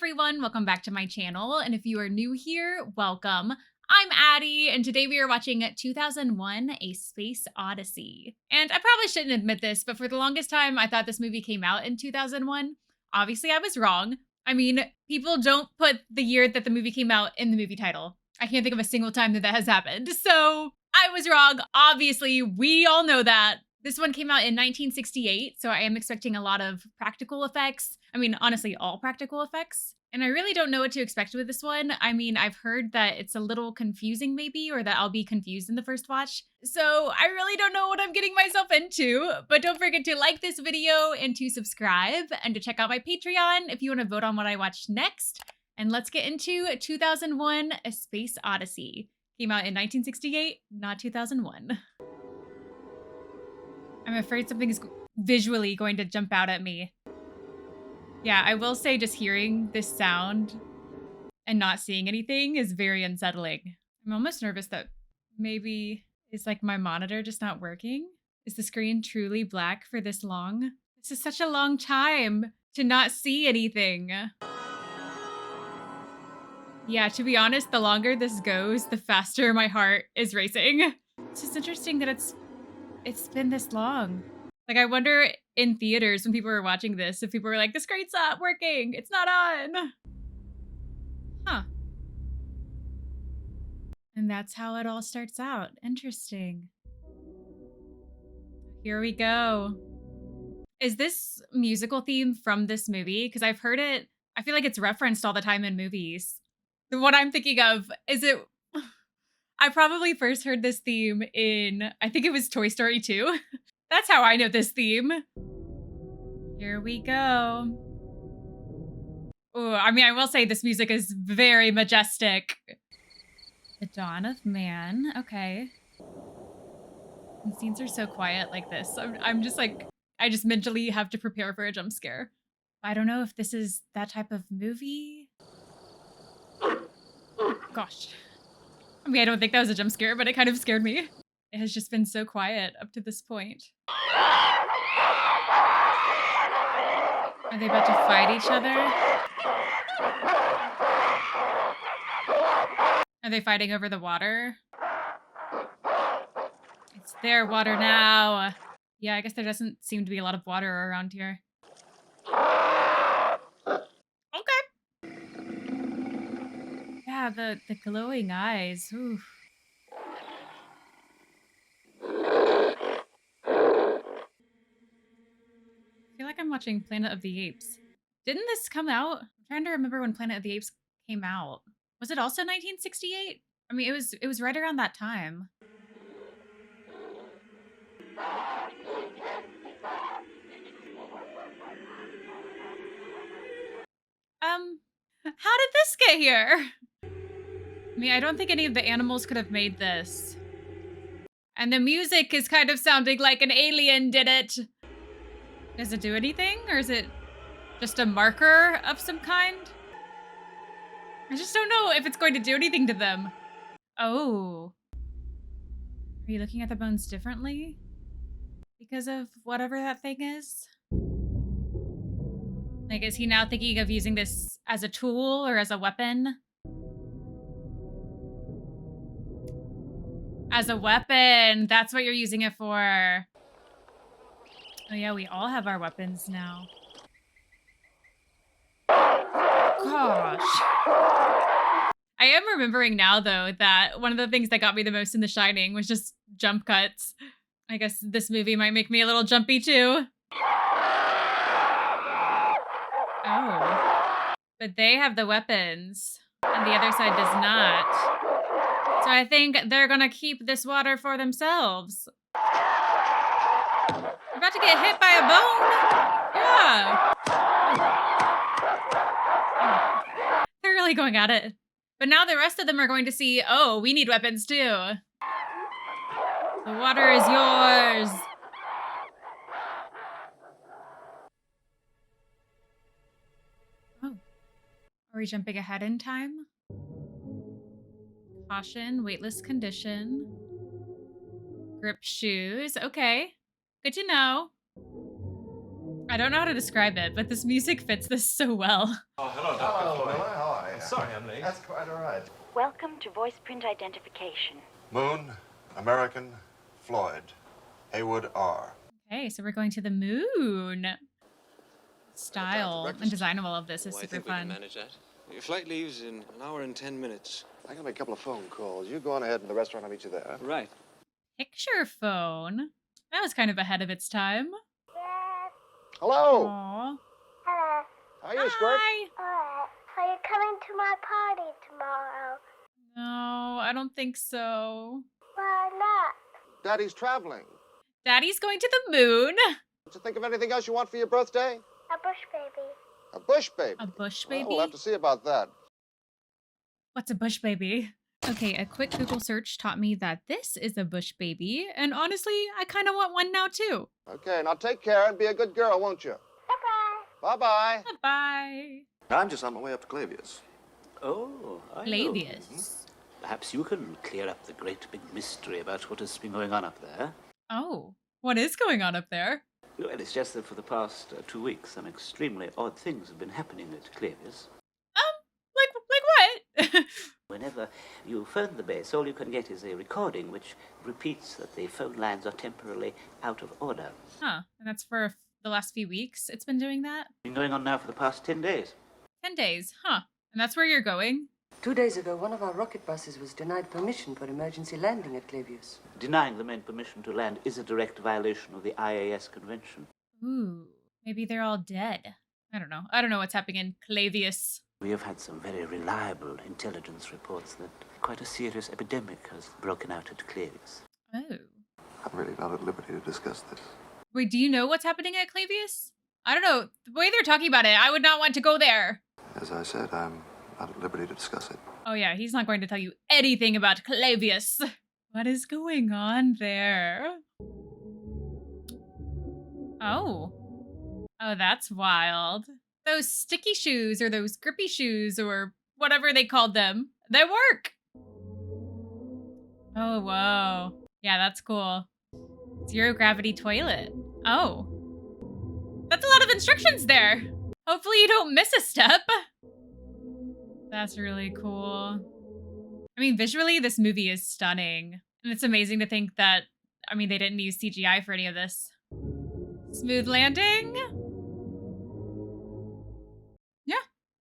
everyone, welcome back to my channel, and if you are new here, welcome. I'm Addie, and today we are watching 2001: A Space Odyssey. And I probably shouldn't admit this, but for the longest time, I thought this movie came out in 2001. Obviously, I was wrong. I mean, people don't put the year that the movie came out in the movie title. I can't think of a single time that has happened, so I was wrong. Obviously, we all know that. This one came out in 1968, so I am expecting a lot of practical effects. I mean, honestly, all practical effects. And I really don't know what to expect with this one. I mean, I've heard that it's a little confusing maybe, or that I'll be confused in the first watch. So I really don't know what I'm getting myself into. But don't forget to like this video and to subscribe and to check out my Patreon if you want to vote on what I watch next. And let's get into 2001: A Space Odyssey. Came out in 1968, not 2001. I'm afraid something is visually going to jump out at me. Yeah, I will say just hearing this sound and not seeing anything is very unsettling. I'm almost nervous that maybe is like my monitor just not working. Is the screen truly black for this long? This is such a long time to not see anything. Yeah, to be honest, the longer this goes, the faster my heart is racing. It's just interesting that it's been this long. Like, I wonder in theaters when people were watching this, if people were like, the screen's not working, it's not on. Huh. And that's how it all starts out. Interesting. Here we go. Is this musical theme from this movie? Because I've heard it, I feel like it's referenced all the time in movies. What I'm thinking of, is it, I probably first heard this theme in, I think it was Toy Story 2. That's how I know this theme. Here we go. Oh, I mean, I will say this music is very majestic. The dawn of man. Okay. And scenes are so quiet like this. I'm just like, I just mentally have to prepare for a jump scare. I don't know if this is that type of movie. Gosh. I mean, I don't think that was a jump scare, but it kind of scared me. It has just been so quiet up to this point. Are they about to fight each other? Are they fighting over the water? It's their water now. Yeah, I guess there doesn't seem to be a lot of water around here. Okay. Yeah, the glowing eyes. Ooh. I feel like I'm watching Planet of the Apes. Didn't this come out? I'm trying to remember when Planet of the Apes came out. Was it also 1968? I mean, it was right around that time. How did this get here? I mean, I don't think any of the animals could have made this. And the music is kind of sounding like an alien did it. Does it do anything? Or is it just a marker of some kind? I just don't know if it's going to do anything to them. Oh. Are you looking at the bones differently? Because of whatever that thing is? Like, is he now thinking of using this as a tool or as a weapon? As a weapon. That's what you're using it for. Oh yeah, we all have our weapons now. Gosh. I am remembering now, though, that one of the things that got me the most in The Shining was just jump cuts. I guess this movie might make me a little jumpy, too. Oh. But they have the weapons, and the other side does not. So I think they're gonna keep this water for themselves. We're about to get hit by a bone. Yeah. Oh. They're really going at it. But now the rest of them are going to see, oh, we need weapons too. The water is yours. Oh. Are we jumping ahead in time? Caution, weightless condition. Grip shoes. Okay. Good to know. I don't know how to describe it, but this music fits this so well. Oh, hello, Dr. Hello, Floyd. Miller. How are you? Sorry I'm late. That's quite all right. Welcome to voice print identification. Moon, American, Floyd, Haywood R. Okay, so we're going to the moon. Style and design of all of this is super I think fun. we can manage that. Your flight leaves in an hour and 10 minutes. I gotta make a couple of phone calls. You go on ahead in the restaurant. I'll meet you there. Right. Picture phone. That was kind of ahead of its time. Hello. Aww. Hello. How are you, Squirt? Hi. Are you coming to my party tomorrow? No, I don't think so. Why not? Daddy's traveling. Daddy's going to the moon. Did you think of anything else you want for your birthday? A bush baby. A bush baby. A bush Well, baby? we'll have to see about that. What's a bush baby? Okay, a quick Google search taught me that this is a bush baby, and honestly, I kind of want one now too. Okay, now take care and be a good girl, won't you? Bye-bye. Bye-bye. Bye. I'm just on my way up to Clavius. Oh, I know. Clavius. Perhaps you can clear up the great big mystery about what has been going on up there. Oh, what is going on up there? Well, it's just that for the past 2 weeks, some extremely odd things have been happening at Clavius. Like what? Whenever you phone the base, all you can get is a recording which repeats that the phone lines are temporarily out of order. Huh, and that's for the last few weeks it's been doing that? It's been going on now for the past 10 days. 10 days, huh? And that's where you're going? 2 days ago, one of our rocket buses was denied permission for emergency landing at Clavius. Denying the men permission to land is a direct violation of the IAS convention. Ooh, maybe they're all dead. I don't know what's happening in Clavius. We have had some very reliable intelligence reports that quite a serious epidemic has broken out at Clavius. Oh. I'm really not at liberty to discuss this. Wait, do you know what's happening at Clavius? I don't know. The way they're talking about it, I would not want to go there. As I said, I'm not at liberty to discuss it. Oh yeah, he's not going to tell you anything about Clavius. What is going on there? Oh. Oh, that's wild. Those sticky shoes or those grippy shoes or whatever they called them, they work. Oh, whoa. Yeah, that's cool. Zero gravity toilet. Oh. That's a lot of instructions there. Hopefully you don't miss a step. That's really cool. I mean, visually, this movie is stunning. And it's amazing to think that, I mean, they didn't use CGI for any of this. Smooth landing. Yeah,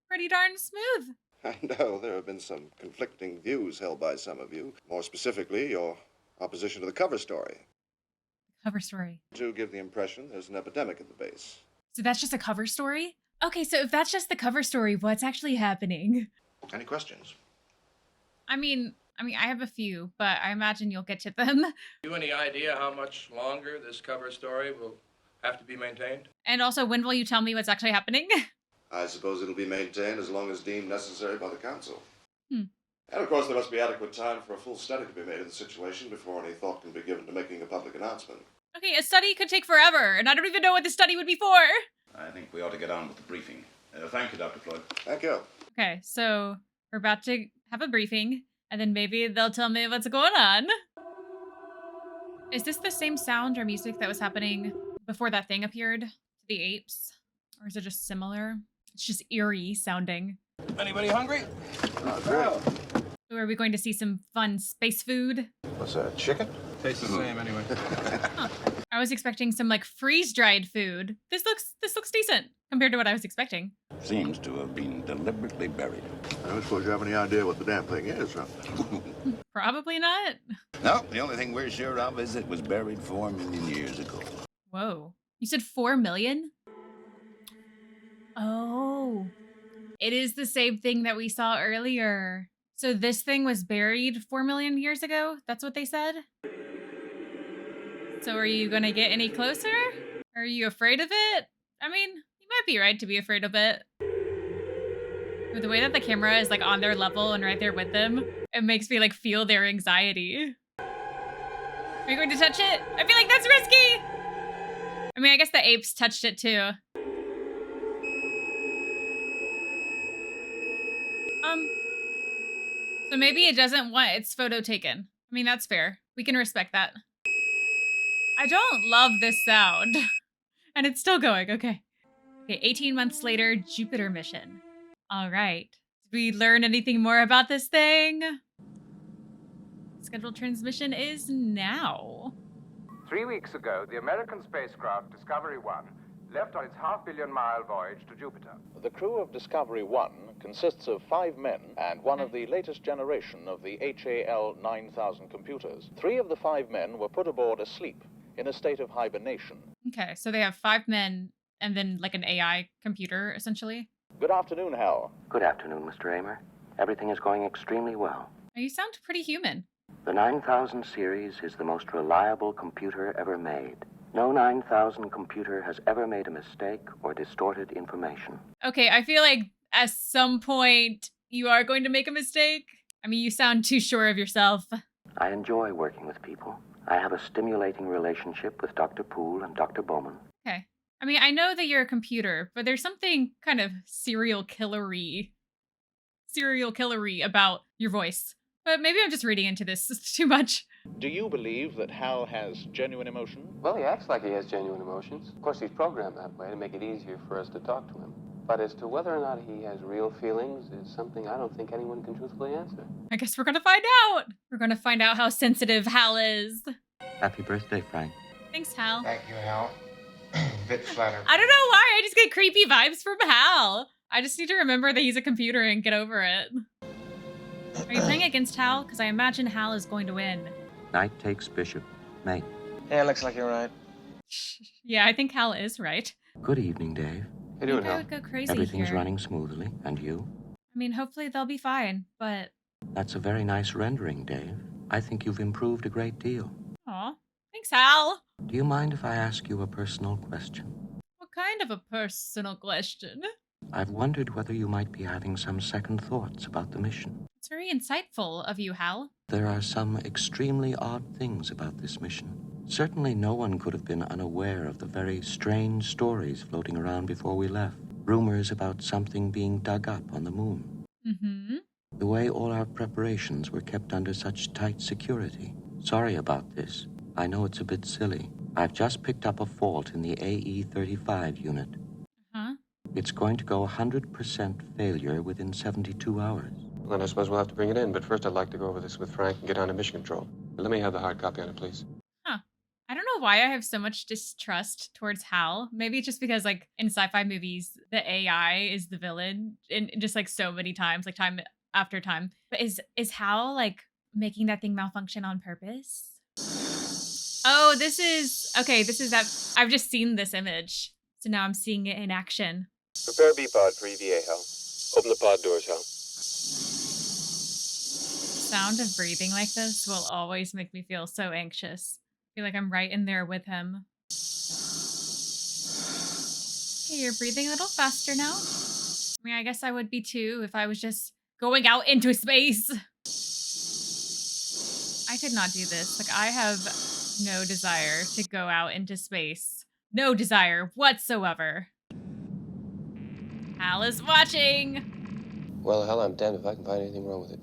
pretty darn smooth. I know there have been some conflicting views held by some of you. More specifically, your opposition to the cover story. Cover story. To give the impression there's an epidemic at the base. So that's just a cover story? Okay, so if that's just the cover story, what's actually happening? Any questions? I mean, I have a few, but I imagine you'll get to them. You any idea how much longer this cover story will have to be maintained? And also, when will you tell me what's actually happening? I suppose it'll be maintained as long as deemed necessary by the council. Hmm. And of course, there must be adequate time for a full study to be made of the situation before any thought can be given to making a public announcement. Okay, a study could take forever, and I don't even know what the study would be for. I think we ought to get on with the briefing. Thank you, Dr. Floyd. Thank you. Okay, so we're about to have a briefing, and then maybe they'll tell me what's going on. Is this the same sound or music that was happening before that thing appeared to the apes? Or is it just similar? It's just eerie sounding. Anybody hungry? Great. So are we going to see some fun space food? What's that, chicken? Tastes the same anyway. Huh. I was expecting some like freeze-dried food. This looks decent compared to what I was expecting. Seems to have been deliberately buried. I don't suppose you have any idea what the damn thing is, huh? Probably not. No, the only thing we're sure of is it was buried 4 million years ago. Whoa. You said 4 million? Oh. It is the same thing that we saw earlier. So this thing was buried 4 million years ago? That's what they said? So are you gonna get any closer? Are you afraid of it? I mean, you might be right to be afraid of it. But the way that the camera is like on their level and right there with them, it makes me like feel their anxiety. Are you going to touch it? I feel like that's risky! I mean, I guess the apes touched it too. So maybe it doesn't want its photo taken. I mean, that's fair. We can respect that. I don't love this sound. And it's still going. Okay. Okay, 18 months later, Jupiter mission. All right. Did we learn anything more about this thing? Scheduled transmission is now. 3 weeks ago, the American spacecraft Discovery 1 left on its half-billion-mile voyage to Jupiter. The crew of Discovery 1 consists of 5 men and one of the latest generation of the A.K.A. 9000 computers. 3 of the 5 men were put aboard asleep in a state of hibernation. Okay, so they have 5 men and then like an AI computer, essentially. Good afternoon, Hal. Good afternoon, Mr. Amer. Everything is going extremely well. You sound pretty human. The 9000 series is the most reliable computer ever made. No 9000 computer has ever made a mistake or distorted information. Okay, I feel like at some point you are going to make a mistake. I mean, you sound too sure of yourself. I enjoy working with people. I have a stimulating relationship with Dr. Poole and Dr. Bowman. Okay. I mean, I know that you're a computer, but there's something kind of serial killery about your voice. But maybe I'm just reading into this too much. Do you believe that Hal has genuine emotion? Well, he acts like he has genuine emotions. Of course, he's programmed that way to make it easier for us to talk to him. But as to whether or not he has real feelings is something I don't think anyone can truthfully answer. I guess we're gonna find out. We're gonna find out how sensitive Hal is. Happy birthday, Frank. Thanks, Hal. Thank you, Hal. Bit flattered. I don't know why. I just get creepy vibes from Hal. I just need to remember that he's a computer and get over it. Are you playing against Hal? Because I imagine Hal is going to win. Knight takes bishop. Mate. Yeah, looks like you're right. Yeah, I think Hal is right. Good evening, Dave. How you doing, Maybe I Hal? would go crazy Everything's here. running smoothly. And you? I mean, hopefully they'll be fine, but... That's a very nice rendering, Dave. I think you've improved a great deal. Aw, thanks, Hal. Do you mind if I ask you a personal question? What kind of a personal question? I've wondered whether you might be having some second thoughts about the mission. It's very insightful of you, Hal. There are some extremely odd things about this mission. Certainly no one could have been unaware of the very strange stories floating around before we left. Rumors about something being dug up on the moon. Mm-hmm. The way all our preparations were kept under such tight security. Sorry about this. I know it's a bit silly. I've just picked up a fault in the AE-35 unit. Huh? It's going to go 100% failure within 72 hours. Well, then I suppose we'll have to bring it in, but first I'd like to go over this with Frank and get on to mission control. Let me have the hard copy on it, please. Huh. I don't know why I have so much distrust towards Hal. Maybe it's just because, like, in sci-fi movies, the AI is the villain, and just, like, so many times, like, time after time. But is Hal, like, making that thing malfunction on purpose? Oh, this is that. I've just seen this image. So now I'm seeing it in action. Prepare B-pod for EVA, Hal. Open the pod doors, Hal. Sound of breathing like this will always make me feel so anxious. I feel like I'm right in there with him. Okay, you're breathing a little faster now. I mean, I guess I would be too if I was just going out into space. I could not do this. Like, I have no desire to go out into space. No desire whatsoever. Hal is watching. Well, Hal, I'm damned if I can find anything wrong with it.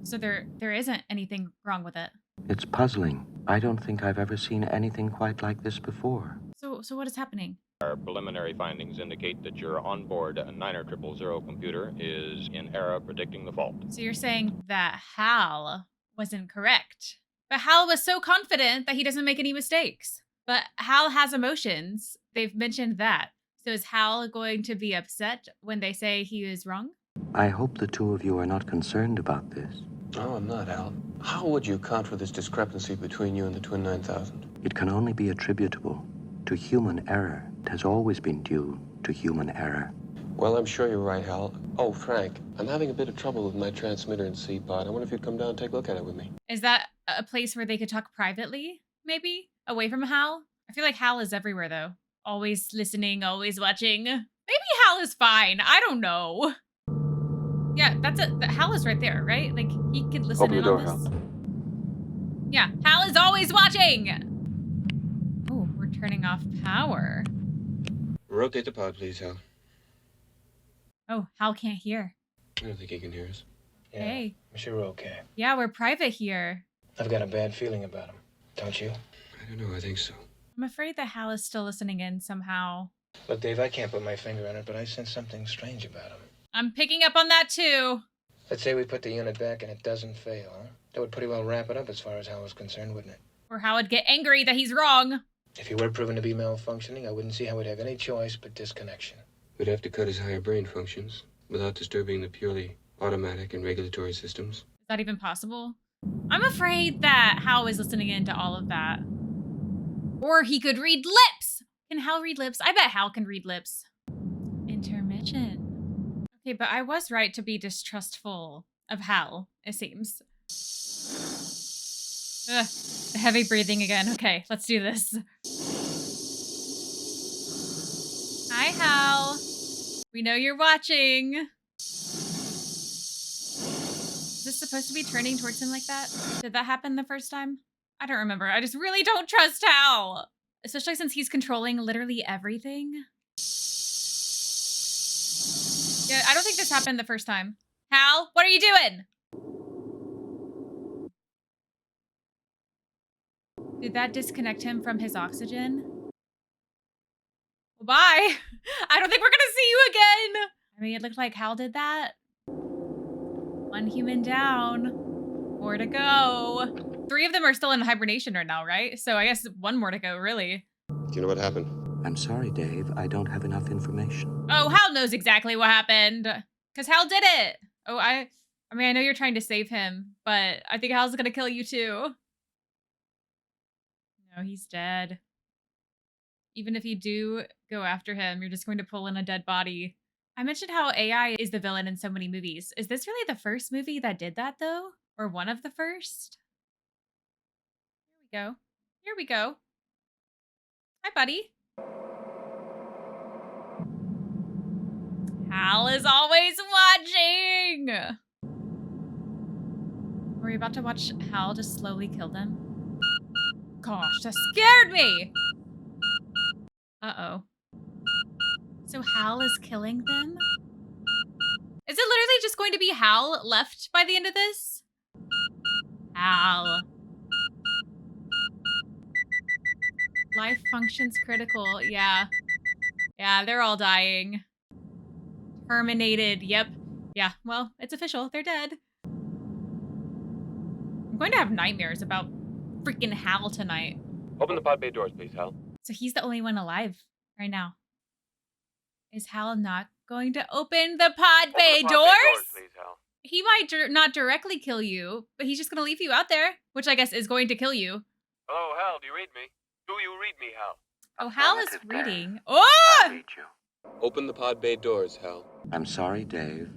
So there isn't anything wrong with it. It's puzzling. I don't think I've ever seen anything quite like this before. So what is happening? Our preliminary findings indicate that your onboard 90000 computer is in error predicting the fault. So you're saying that Hal wasn't correct. But Hal was so confident that he doesn't make any mistakes. But Hal has emotions. They've mentioned that. So is Hal going to be upset when they say he is wrong? I hope the two of you are not concerned about this. No, I'm not, Hal. How would you account for this discrepancy between you and the Twin 9000? It can only be attributable to human error. It has always been due to human error. Well, I'm sure you're right, Hal. Oh, Frank, I'm having a bit of trouble with my transmitter and C-pod. I wonder if you'd come down and take a look at it with me. Is that a place where they could talk privately, maybe? Away from Hal? I feel like Hal is everywhere, though. Always listening, always watching. Maybe Hal is fine. I don't know. Yeah, Hal is right there, right? Like, he could listen Open in the door, on this. Hal. Yeah, Hal is always watching! Oh, we're turning off power. Rotate the pod, please, Hal. Oh, Hal can't hear. I don't think he can hear us. Yeah, Hey. I'm sure we're okay. Yeah, we're private here. I've got a bad feeling about him. Don't you? I don't know, I think so. I'm afraid that Hal is still listening in somehow. Look, Dave, I can't put my finger on it, but I sense something strange about him. I'm picking up on that too. Let's say we put the unit back and it doesn't fail, huh? That would pretty well wrap it up as far as Hal was concerned, wouldn't it? Or Hal would get angry that he's wrong. If he were proven to be malfunctioning, I wouldn't see how we'd have any choice but disconnection. We'd have to cut his higher brain functions without disturbing the purely automatic and regulatory systems. Is that even possible? I'm afraid that Hal is listening into all of that. Or he could read lips! Can Hal read lips? I bet Hal can read lips. Intermission. Okay, but I was right to be distrustful of Hal, it seems. Ugh, the heavy breathing again. Okay, let's do this. Hi, Hal. We know you're watching. Is this supposed to be turning towards him like that? Did that happen the first time? I don't remember. I just really don't trust Hal. Especially since he's controlling literally everything. Yeah, I don't think this happened the first time. Hal, what are you doing? Did that disconnect him from his oxygen? Well, bye. I don't think we're gonna see you again. I mean, it looked like Hal did that. One human down. 4 to go. 3 of them are still in hibernation right now, right? So I guess 1 more to go, really. Do you know what happened? I'm sorry, Dave. I don't have enough information. Oh, Hal knows exactly what happened. Because Hal did it. Oh, I mean, I know you're trying to save him, but I think Hal's gonna kill you too. No, he's dead. Even if you do go after him, you're just going to pull in a dead body. I mentioned how AI is the villain in so many movies. Is this really the first movie that did that, though? Or one of the first? Here we go. Here we go. Hi, buddy. Hal is always watching! Were we about to watch Hal just slowly kill them? Gosh, that scared me! Uh-oh. So Hal is killing them? Is it literally just going to be Hal left by the end of this? Hal. Life functions critical. Yeah. Yeah, they're all dying. Terminated. Yep. Yeah, well, it's official. They're dead. I'm going to have nightmares about freaking Hal tonight. Open the pod bay doors, please, Hal. So he's the only one alive right now. Is Hal not going to open the pod bay doors? Please, Hal. He might not directly kill you, but he's just going to leave you out there, which I guess is going to kill you. Hello, Hal, do you read me? Do you read me, Hal? Oh, Hal is reading. Oh! I read you. Open the pod bay doors, Hal. I'm sorry, Dave.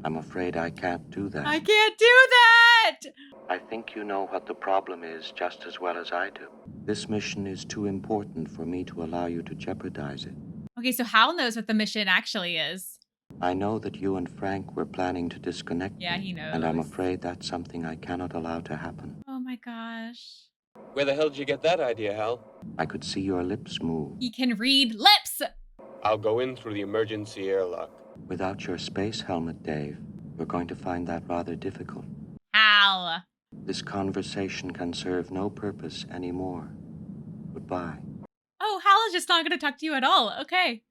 I'm afraid I can't do that. I can't do that! I think you know what the problem is just as well as I do. This mission is too important for me to allow you to jeopardize it. Okay, so Hal knows what the mission actually is. I know that you and Frank were planning to disconnect Yeah, me, he knows. and I'm afraid that's something I cannot allow to happen. Oh my gosh. Where the hell did you get that idea, Hal? I could see your lips move. He can read lips! I'll go in through the emergency airlock. Without your space helmet, Dave, you're going to find that rather difficult. Hal. This conversation can serve no purpose anymore. Goodbye. Oh, Hal is just not going to talk to you at all. Okay.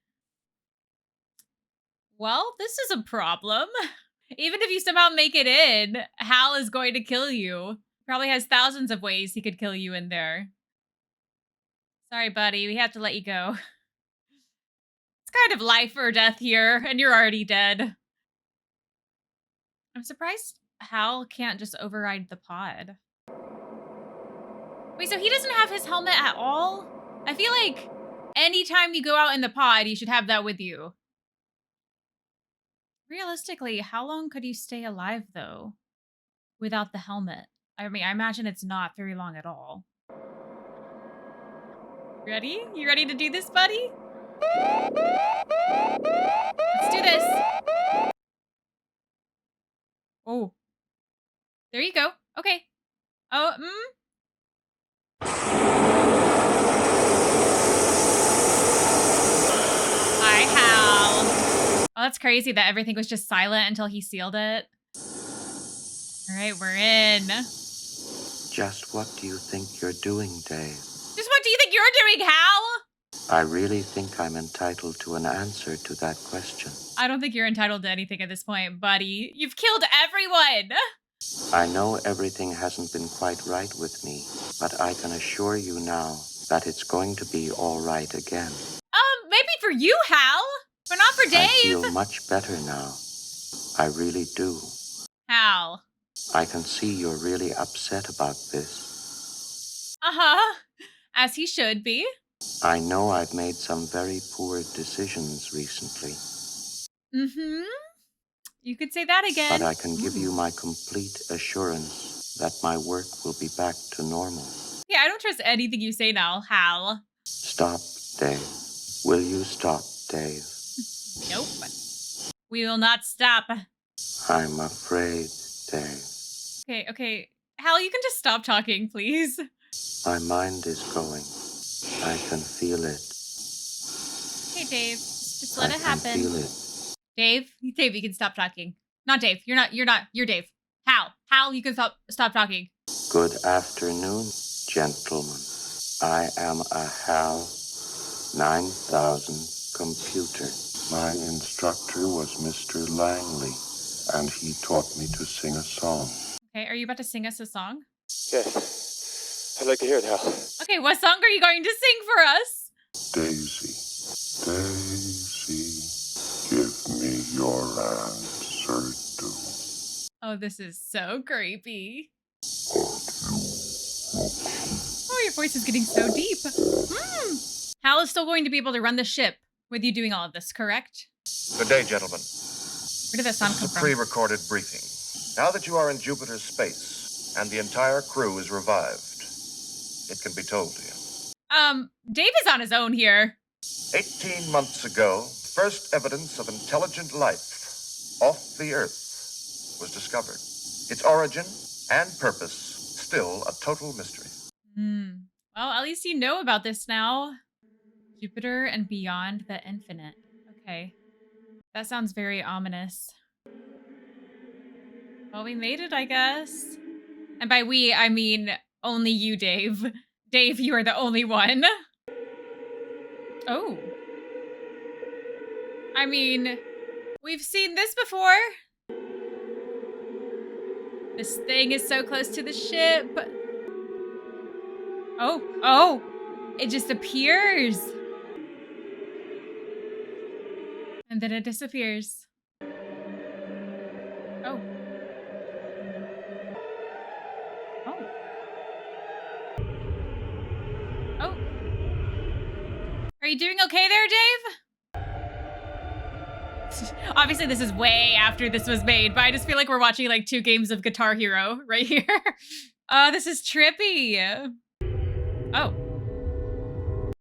Well, this is a problem. Even if you somehow make it in, Hal is going to kill you. Probably has thousands of ways he could kill you in there. Sorry, buddy. We have to let you go. It's kind of life or death here, and you're already dead. I'm surprised Hal can't just override the pod. Wait, so he doesn't have his helmet at all? I feel like anytime you go out in the pod, you should have that with you. Realistically, how long could you stay alive, though, without the helmet? I mean, I imagine it's not very long at all. Ready? You ready to do this, buddy? Let's do this. Oh. There you go. Okay. Oh, Hi, Hal. Oh, that's crazy that everything was just silent until he sealed it. All right, we're in. Just what do you think you're doing, Dave? Just what do you think you're doing, Hal? I really think I'm entitled to an answer to that question. I don't think you're entitled to anything at this point, buddy. You've killed everyone! I know everything hasn't been quite right with me, but I can assure you now that it's going to be all right again. Maybe for you, Hal, but not for Dave. I feel much better now. I really do. Hal. I can see you're really upset about this. Uh-huh. As he should be. I know I've made some very poor decisions recently. Mm-hmm. You could say that again. But I can give you my complete assurance that my work will be back to normal. Yeah, I don't trust anything you say now, Hal. Stop, Dave. Will you stop, Dave? Nope. We will not stop. I'm afraid, Dave. Okay. Hal, you can just stop talking, please. My mind is going. I can feel it. Hey, Dave. Just let it happen. I can feel it. Dave, you can stop talking. Not Dave. You're Dave. Hal, you can stop talking. Good afternoon, gentlemen. I am a HAL 9000 computer. My instructor was Mr. Langley, and he taught me to sing a song. Okay, are you about to sing us a song? Yes. I'd like to hear it, Hal. Okay, what song are you going to sing for us? Daisy, give me your answer, do. Oh, this is so creepy. Oh, your voice is getting so deep. Hal is still going to be able to run the ship with you doing all of this, correct? Good day, gentlemen. Where did that sound come This is a from? pre-recorded briefing. Now that you are in Jupiter's space and the entire crew is revived, it can be told to you. Dave is on his own here. 18 months ago, first evidence of intelligent life off the Earth was discovered. Its origin and purpose still a total mystery. Well, at least you know about this now. Jupiter and beyond the infinite. Okay. That sounds very ominous. Well, we made it, I guess. And by we, I mean only you, Dave. Dave, you are the only one. Oh. I mean, we've seen this before. This thing is so close to the ship. Oh, it just appears. And then it disappears. Oh. Are you doing okay there, Dave? Obviously, this is way after this was made, but I just feel like we're watching like 2 games of Guitar Hero right here. This is trippy. Oh.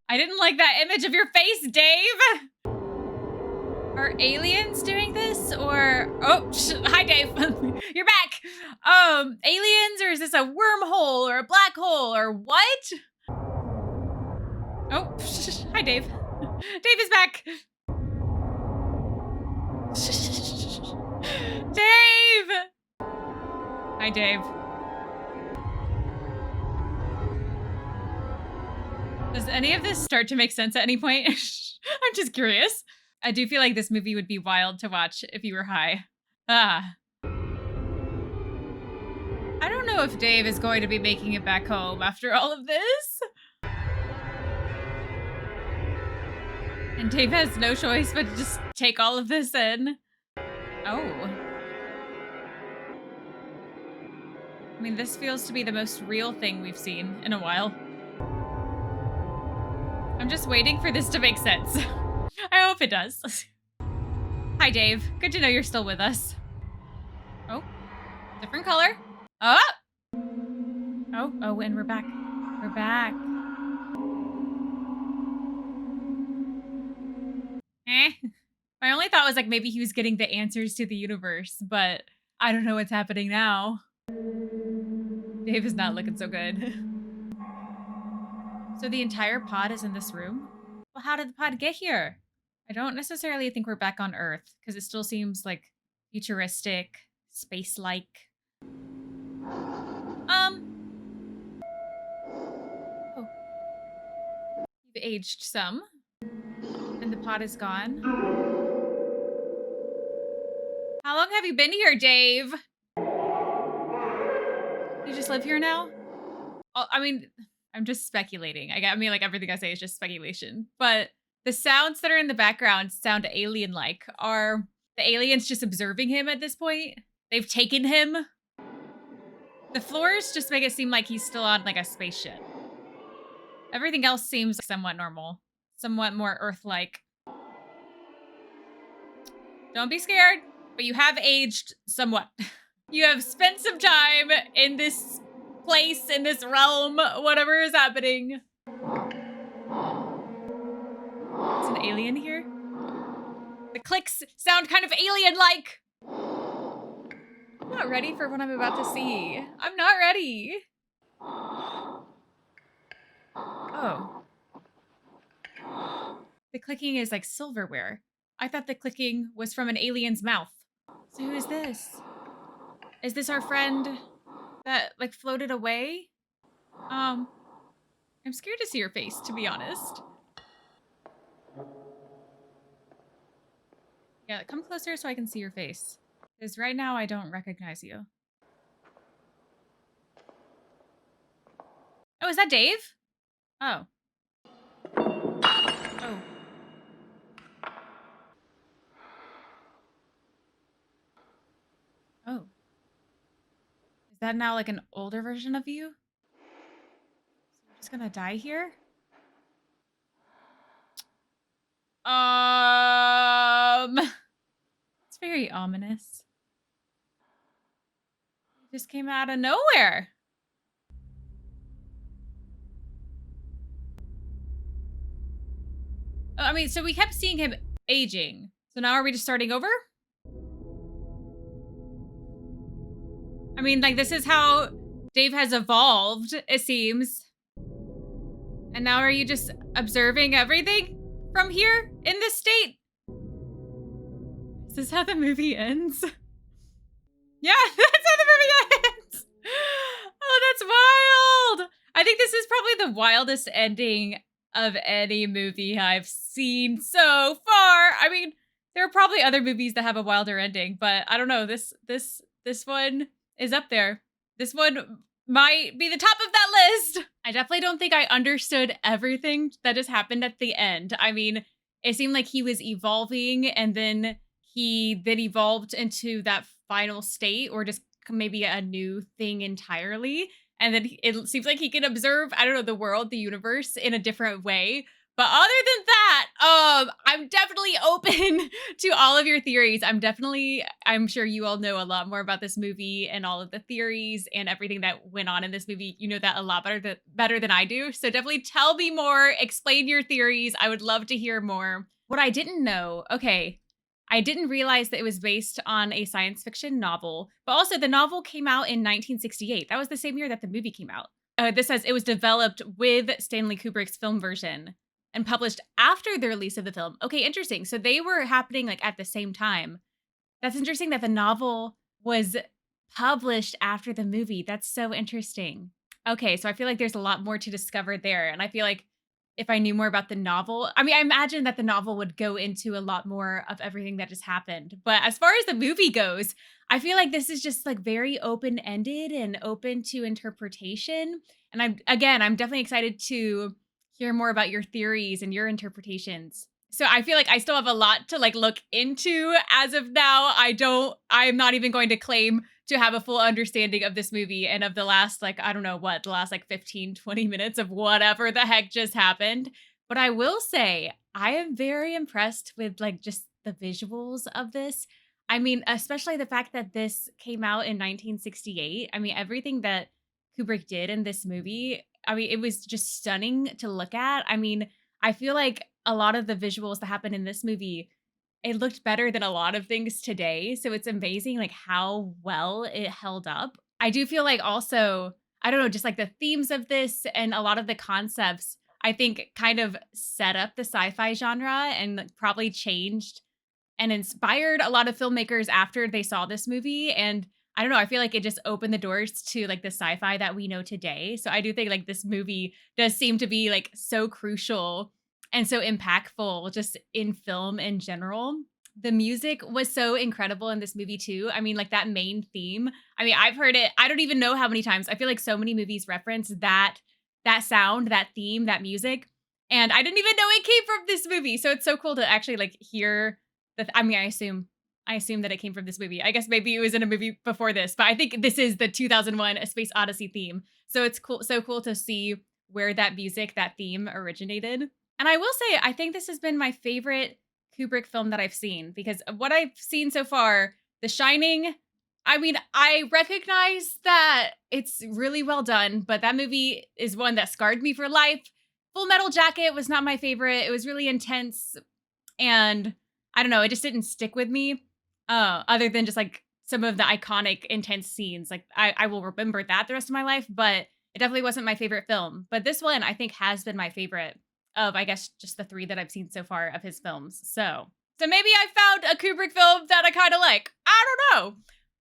I didn't like that image of your face, Dave. Are aliens doing this or... Oh, hi, Dave. You're back. Aliens, or is this a wormhole or a black hole or what? Oh, hi, Dave. Dave is back. Dave! Hi, Dave. Does any of this start to make sense at any point? I'm just curious. I do feel like this movie would be wild to watch if you were high. I don't know if Dave is going to be making it back home after all of this. And Dave has no choice but to just take all of this in. Oh. I mean, this feels to be the most real thing we've seen in a while. I'm just waiting for this to make sense. I hope it does. Hi, Dave. Good to know you're still with us. Oh, different color. Oh! Oh, and we're back. We're back. My only thought was like maybe he was getting the answers to the universe, but I don't know what's happening now. Dave is not looking so good. So the entire pod is in this room? Well, how did the pod get here? I don't necessarily think we're back on Earth, because it still seems like futuristic, space-like. Oh. aged some. And the pot is gone. How long have you been here, Dave? You just live here now? Oh, I mean, I'm just speculating. I mean, like, everything I say is just speculation. But the sounds that are in the background sound alien-like. Are the aliens just observing him at this point? They've taken him? The floors just make it seem like he's still on, like, a spaceship. Everything else seems somewhat normal. Somewhat more Earth-like. Don't be scared, but you have aged somewhat. You have spent some time in this place, in this realm, whatever is happening. Is an alien here? The clicks sound kind of alien-like. I'm not ready for what I'm about to see. I'm not ready. Oh. The clicking is like silverware. I thought the clicking was from an alien's mouth. So who is this? Is this our friend that, like, floated away? I'm scared to see your face, to be honest. Yeah, come closer so I can see your face. Because right now I don't recognize you. Oh, is that Dave? Oh. Oh. Oh. Is that now like an older version of you? So you're just gonna die here? It's very ominous. It just came out of nowhere. I mean, so we kept seeing him aging. So now are we just starting over? I mean, like, this is how Dave has evolved, it seems. And now are you just observing everything from here in this state? Is this how the movie ends? Yeah, that's how the movie ends. Oh, that's wild. I think this is probably the wildest ending of any movie I've seen so far. I mean, there are probably other movies that have a wilder ending, but I don't know. This one is up there. This one might be the top of that list. I definitely don't think I understood everything that just happened at the end. I mean, it seemed like he was evolving and then he evolved into that final state or just maybe a new thing entirely. And then it seems like he can observe, I don't know, the world, the universe in a different way. But other than that, I'm definitely open to all of your theories. I'm sure you all know a lot more about this movie and all of the theories and everything that went on in this movie. You know that a lot better than I do. So definitely tell me more, explain your theories. I would love to hear more. What I didn't know, okay, I didn't realize that it was based on a science fiction novel, but also the novel came out in 1968. That was the same year that the movie came out. This says it was developed with Stanley Kubrick's film version and published after the release of the film. Okay, interesting. So they were happening like at the same time. That's interesting that the novel was published after the movie. That's so interesting. Okay, so I feel like there's a lot more to discover there. And I feel like if I knew more about the novel, I mean, I imagine that the novel would go into a lot more of everything that just happened. But as far as the movie goes, I feel like this is just like very open-ended and open to interpretation. And I'm definitely excited to hear more about your theories and your interpretations. So I feel like I still have a lot to like look into as of now. I'm not even going to claim to have a full understanding of this movie and of the last, like, I don't know what, the last like 15, 20 minutes of whatever the heck just happened. But I will say, I am very impressed with like just the visuals of this. I mean, especially the fact that this came out in 1968. I mean, everything that Kubrick did in this movie, I mean, it was just stunning to look at. I mean, I feel like a lot of the visuals that happened in this movie, it looked better than a lot of things today. So it's amazing like how well it held up. I do feel like also, I don't know, just like the themes of this and a lot of the concepts, I think kind of set up the sci-fi genre and probably changed and inspired a lot of filmmakers after they saw this movie. And I don't know, I feel like it just opened the doors to like the sci-fi that we know today. So I do think like this movie does seem to be like so crucial and so impactful just in film in general. The music was so incredible in this movie too. I mean, like that main theme. I mean, I've heard it, I don't even know how many times. I feel like so many movies reference that sound, that theme, that music. And I didn't even know it came from this movie. So it's so cool to actually like hear I mean, I assume that it came from this movie. I guess maybe it was in a movie before this, but I think this is the 2001 A Space Odyssey theme. So it's cool, so cool to see where that music, that theme originated. And I will say, I think this has been my favorite Kubrick film that I've seen, because of what I've seen so far, The Shining, I mean, I recognize that it's really well done, but that movie is one that scarred me for life. Full Metal Jacket was not my favorite. It was really intense, and I don't know, it just didn't stick with me. Other than just like some of the iconic intense scenes. Like I will remember that the rest of my life, but it definitely wasn't my favorite film. But this one I think has been my favorite of, I guess, just the 3 that I've seen so far of his films. So maybe I found a Kubrick film that I kind of like. I don't know.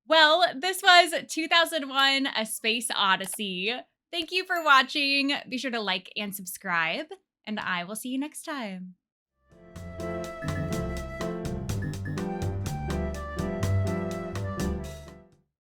Well, this was 2001 A Space Odyssey. Thank you for watching. Be sure to like and subscribe, and I will see you next time.